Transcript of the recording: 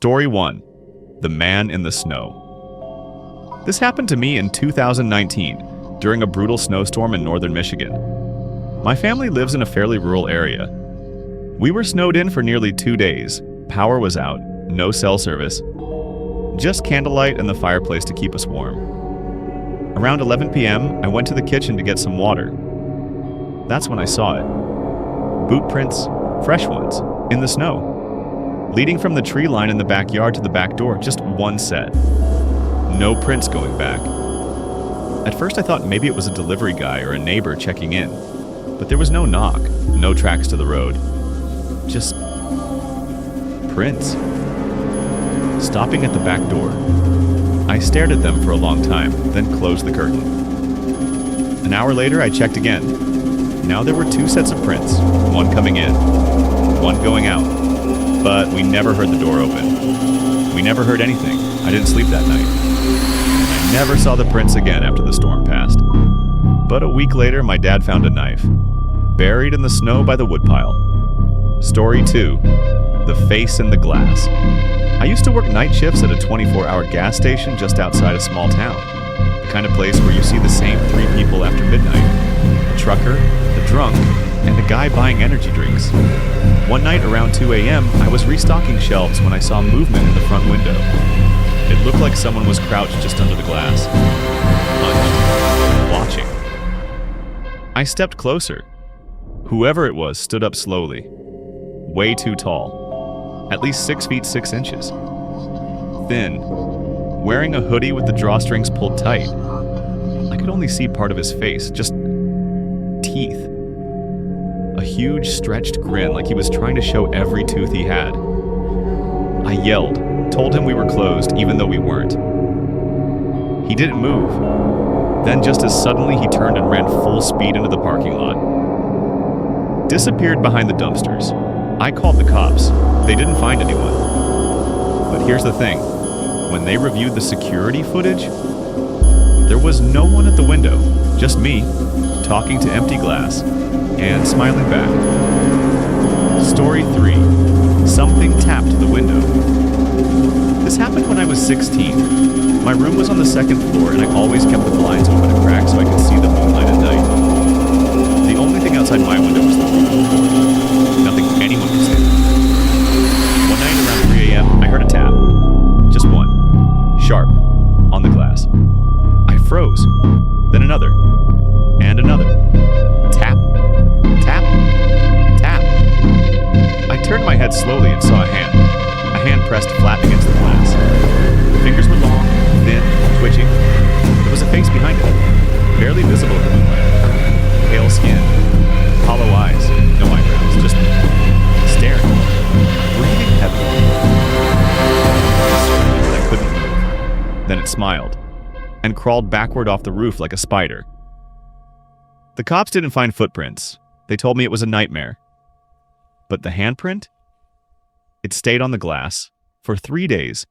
Story 1. The Man in the Snow. This happened to me in 2019 during a brutal snowstorm in northern Michigan. My family lives in a fairly rural area. We were snowed in for nearly 2 days. Power was out, no cell service, just candlelight and the fireplace to keep us warm. Around 11 p.m., I went to the kitchen to get some water. That's when I saw it. Boot prints, fresh ones, in the snow. Leading from the tree line in the backyard to the back door, just one set. No prints going back. At first I thought maybe it was a delivery guy or a neighbor checking in, but there was no knock, no tracks to the road. Just prints. Stopping at the back door, I stared at them for a long time, then closed the curtain. An hour later, I checked again. Now there were 2 sets of prints, one coming in, one going out. But we never heard the door open. We never heard anything. I didn't sleep that night. I never saw the prints again after the storm passed. But a week later, my dad found a knife, buried in the snow by the woodpile. Story 2. The Face in the Glass. I used to work night shifts at a 24-hour gas station just outside a small town. The kind of place where you see the same 3 people after midnight. A trucker, a drunk, and a guy buying energy drinks. One night around 2 a.m., I was restocking shelves when I saw movement in the front window. It looked like someone was crouched just under the glass, hunched, watching. I stepped closer. Whoever it was stood up slowly. Way too tall. At least 6 feet 6 inches. Thin. Wearing a hoodie with the drawstrings pulled tight. I could only see part of his face, just teeth. A huge, stretched grin like he was trying to show every tooth he had. I yelled, told him we were closed even though we weren't. He didn't move. Then just as suddenly he turned and ran full speed into the parking lot. Disappeared behind the dumpsters. I called the cops. They didn't find anyone. But here's the thing. When they reviewed the security footage, there was no one at the window, just me, talking to empty glass, and smiling back. Story 3. Something tapped the window. This happened when I was 16. My room was on the 2nd floor, and I always kept the blinds open a crack so I could see the moonlight at night. The only thing outside my window was the roof. Nothing anyone could see. One night around 3 a.m., I heard a tap. Just one. Sharp. On the glass. I froze. Then another. And another. Tap. Tap. Tap. I turned my head slowly and saw a hand. A hand pressed flat against the glass. The fingers were long, thin, twitching. There was a face behind it, barely visible in the moonlight. Pale skin, hollow eyes, no eyebrows, just staring, breathing heavily. I couldn't move. Then it smiled and crawled backward off the roof like a spider. The cops didn't find footprints. They told me it was a nightmare. But the handprint? It stayed on the glass for 3 days,